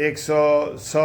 100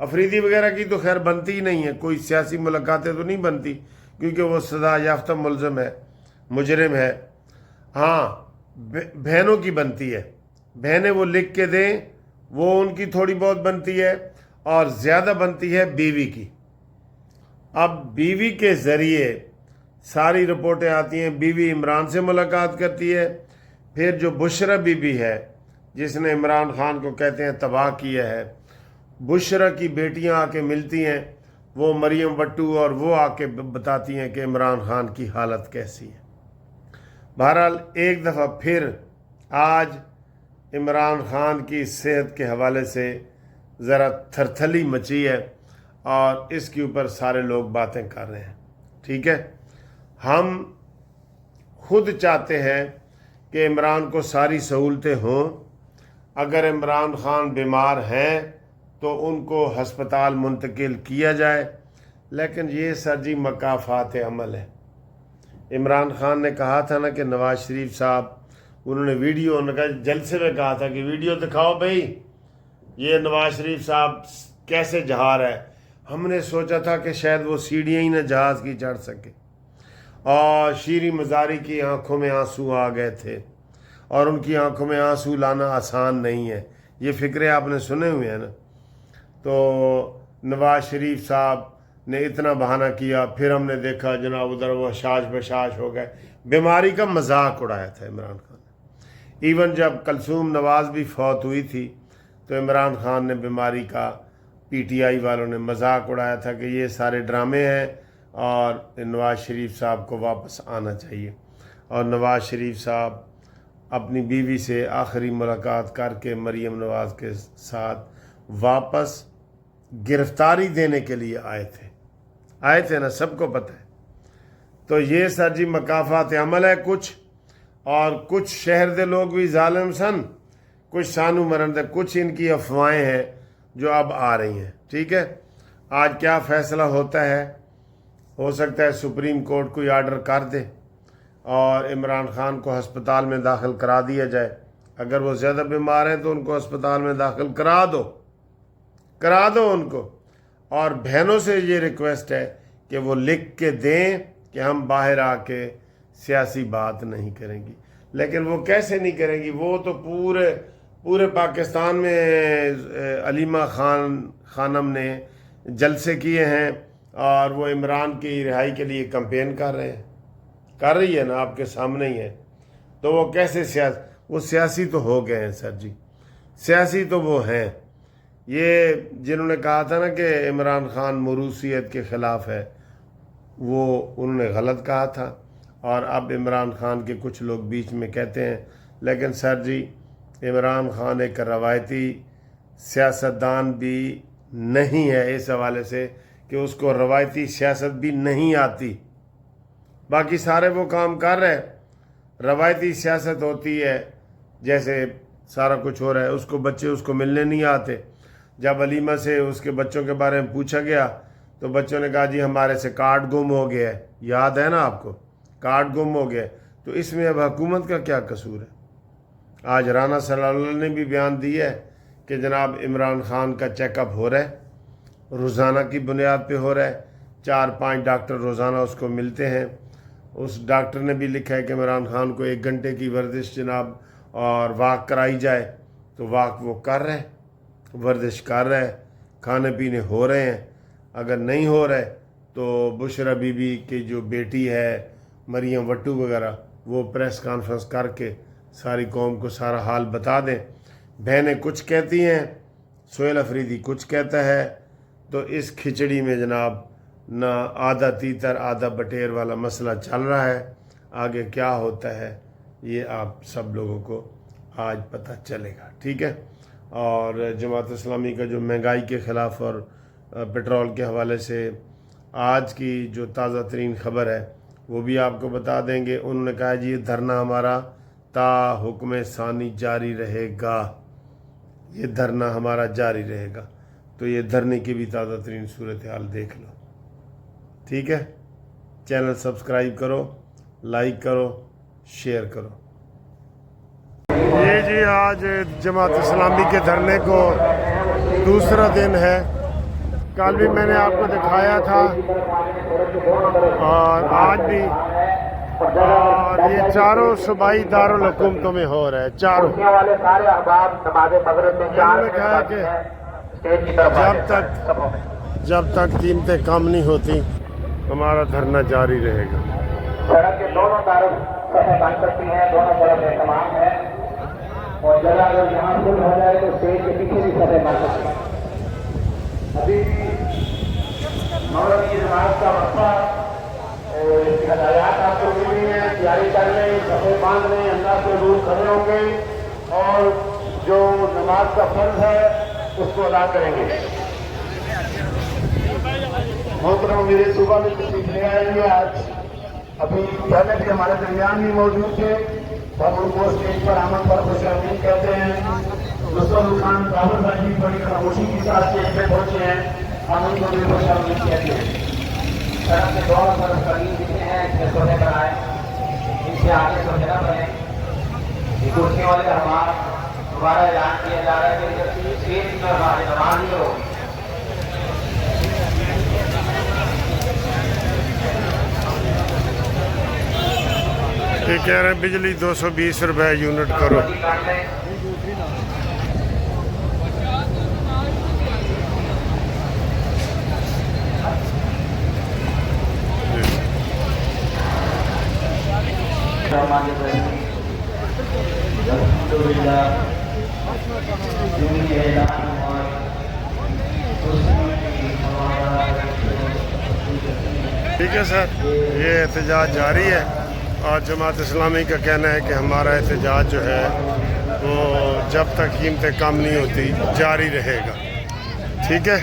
افریدی وغیرہ کی تو خیر بنتی ہی نہیں ہے، کوئی سیاسی ملاقاتیں تو نہیں بنتی کیونکہ وہ سزا یافتہ ملزم ہے، مجرم ہے۔ ہاں بہنوں کی بنتی ہے، بہنیں وہ لکھ کے دیں، وہ ان کی تھوڑی بہت بنتی ہے، اور زیادہ بنتی ہے بیوی کی۔ اب بیوی کے ذریعے ساری رپورٹیں آتی ہیں، بیوی عمران سے ملاقات کرتی ہے، پھر جو بشرا بی بی ہے جس نے عمران خان کو کہتے ہیں تباہ کیا ہے، بشرا کی بیٹیاں آ کے ملتی ہیں، وہ مریم وٹو، اور وہ آ کے بتاتی ہیں کہ عمران خان کی حالت کیسی ہے۔ بہرحال ایک دفعہ پھر آج عمران خان کی صحت کے حوالے سے ذرا تھرتھلی مچی ہے، اور اس کے اوپر سارے لوگ باتیں کر رہے ہیں۔ ٹھیک ہے، ہم خود چاہتے ہیں کہ عمران کو ساری سہولتیں ہوں۔ اگر عمران خان بیمار ہیں تو ان کو ہسپتال منتقل کیا جائے، لیکن یہ سر جی مکافات عمل ہے۔ عمران خان نے کہا تھا نا کہ نواز شریف صاحب، انہوں نے ویڈیو، انہوں نے کہا جلسے میں کہا تھا کہ ویڈیو دکھاؤ بھائی، یہ نواز شریف صاحب کیسے جہار ہے۔ ہم نے سوچا تھا کہ شاید وہ سیڑھیاں ہی نہ جہاز کی چڑھ سکے، اور شیریں مزاری کی آنکھوں میں آنسو آ گئے تھے، اور ان کی آنکھوں میں آنسو لانا آسان نہیں ہے۔ یہ فکرے آپ نے سنے ہوئے ہیں نا۔ تو نواز شریف صاحب نے اتنا بہانہ کیا، پھر ہم نے دیکھا جناب ادھر وہ حشاش بشاش ہو گئے۔ بیماری کا مذاق اڑایا تھا عمران خان نے۔ ایون جب کلثوم نواز بھی فوت ہوئی تھی تو عمران خان نے بیماری کا، پی ٹی آئی والوں نے مذاق اڑایا تھا کہ یہ سارے ڈرامے ہیں اور نواز شریف صاحب کو واپس آنا چاہیے۔ اور نواز شریف صاحب اپنی بیوی سے آخری ملاقات کر کے مریم نواز کے ساتھ واپس گرفتاری دینے کے لیے آئے تھے نا، سب کو پتہ ہے۔ تو یہ سر جی مکافات عمل ہے کچھ، اور کچھ شہر دے لوگ بھی ظالم سن، کچھ سانو مرن دے، کچھ ان کی افواہیں ہیں جو اب آ رہی ہیں۔ ٹھیک ہے، آج کیا فیصلہ ہوتا ہے، ہو سکتا ہے سپریم کورٹ کوئی آرڈر کر دے اور عمران خان کو ہسپتال میں داخل کرا دیا جائے۔ اگر وہ زیادہ بیمار ہیں تو ان کو ہسپتال میں داخل کرا دو ان کو۔ اور بہنوں سے یہ ریکویسٹ ہے کہ وہ لکھ کے دیں کہ ہم باہر آ کے سیاسی بات نہیں کریں گی۔ لیکن وہ کیسے نہیں کریں گی؟ وہ تو پورے پاکستان میں علیمہ خانم نے جلسے کیے ہیں، اور وہ عمران کی رہائی کے لیے کمپین کر رہی ہے نا، آپ کے سامنے ہی ہے۔ تو وہ کیسے وہ سیاسی تو ہو گئے ہیں سر جی، سیاسی تو وہ ہیں۔ یہ جنہوں نے کہا تھا نا کہ عمران خان موروثیت کے خلاف ہے، وہ انہوں نے غلط کہا تھا، اور اب عمران خان کے کچھ لوگ بیچ میں کہتے ہیں۔ لیکن سر جی عمران خان ایک روایتی سیاستدان بھی نہیں ہے، اس حوالے سے کہ اس کو روایتی سیاست بھی نہیں آتی۔ باقی سارے وہ کام کر رہے، روایتی سیاست ہوتی ہے جیسے سارا کچھ ہو رہا ہے۔ اس کو بچے اس کو ملنے نہیں آتے۔ جب علیمہ سے اس کے بچوں کے بارے میں پوچھا گیا تو بچوں نے کہا جی ہمارے سے کارڈ گم ہو گیا ہے، یاد ہے نا آپ کو، کارڈ گم ہو گیا۔ تو اس میں اب حکومت کا کیا قصور ہے؟ آج رانا صلی اللہ علیہ وسلم نے بھی بیان دیا ہے کہ جناب عمران خان کا چیک اپ ہو رہا ہے، روزانہ کی بنیاد پہ ہو رہا ہے، 4-5 ڈاکٹر روزانہ اس کو ملتے ہیں۔ اس ڈاکٹر نے بھی لکھا ہے کہ عمران خان کو 1 گھنٹے کی ورزش جناب اور واک کرائی جائے، تو واک وہ کر رہے ہیں، ورزش کر رہے ہیں، کھانے پینے ہو رہے ہیں۔ اگر نہیں ہو رہے تو بشرا بی بی کی جو بیٹی ہے مریم وٹو وغیرہ، وہ پریس کانفرنس کر کے ساری قوم کو سارا حال بتا دیں۔ بہنیں کچھ کہتی ہیں، سہیل افریدی کچھ کہتا ہے، تو اس کھچڑی میں جناب نہ آدھا تیتر آدھا بٹیر والا مسئلہ چل رہا ہے۔ آگے کیا ہوتا ہے یہ آپ سب لوگوں کو آج پتہ چلے گا۔ ٹھیک ہے، اور جماعت اسلامی کا جو مہنگائی کے خلاف اور پیٹرول کے حوالے سے آج کی جو تازہ ترین خبر ہے وہ بھی آپ کو بتا دیں گے۔ انہوں نے کہا جی یہ دھرنا ہمارا تا حکم ثانی جاری رہے گا، یہ دھرنا ہمارا جاری رہے گا۔ تو یہ دھرنے کی بھی تازہ ترین صورتحال دیکھ لو۔ ٹھیک ہے، چینل سبسکرائب کرو، لائک کرو، شیئر کرو۔ یہ جی آج جماعت اسلامی کے دھرنے کو دوسرا دن ہے، کل بھی میں نے آپ کو دکھایا تھا اور آج بھی، اور یہ چاروں صوبائی دارالحکومتوں میں ہو رہا ہے، چاروں۔ انہوں نے کہا کہ جب تک قیمتیں کم نہیں ہوتی ہمارا دھرنا جاری رہے گا۔ سڑک کے دونوں طرف سطح بن سکتی ہیں، دونوں طرف اہتمام ہے، اور جگہ اگر یہاں فل ہو جائے تو اسٹیج کے پیچھے بھی سطح بن سکتی ہے۔ ابھی مغرب کی نماز کا وقفہ اور اس کی ہدایات آپ کو ملی ہیں، تیاری کر لیں، سطح باندھ لیں، اللہ سے دور کھڑے ہوں گے اور جو نماز کا فرض ہے اس کو ادا کریں گے۔ محترم میرے صوبہ میں تشریف لے آئیں گے، آج ابھی پہلے بھی ہمارے درمیان بھی موجود تھے، ہم ان کو اسٹیج پر آمد پر خوش آمدید کہتے ہیں۔ مصطفیٰ خان راہل بھائی بھی بڑی خاموشی کے ساتھ اسٹیج پہ پہنچے ہیں، ہم ان کو بھی خوش آمدید کہتے ہیں۔ سڑک کے دونوں طرف قدیم جتنے ہیں اس میں سونے پر آئے، ان سے آگے سونے نہ بنے۔ یہ کرسیوں والے احباب دوبارہ اعلان کیا جا رہا ہے کہ جب اسٹیج پر ہمارے نماز ہی ہو۔ یہ کہہ رہے ہیں بجلی 220 روپے یونٹ کرو۔ ٹھیک ہے سر، یہ احتجاج جاری ہے اور جماعت اسلامی کا کہنا ہے کہ ہمارا احتجاج جو ہے وہ جب تک قیمتیں کم نہیں ہوتی جاری رہے گا۔ ٹھیک ہے۔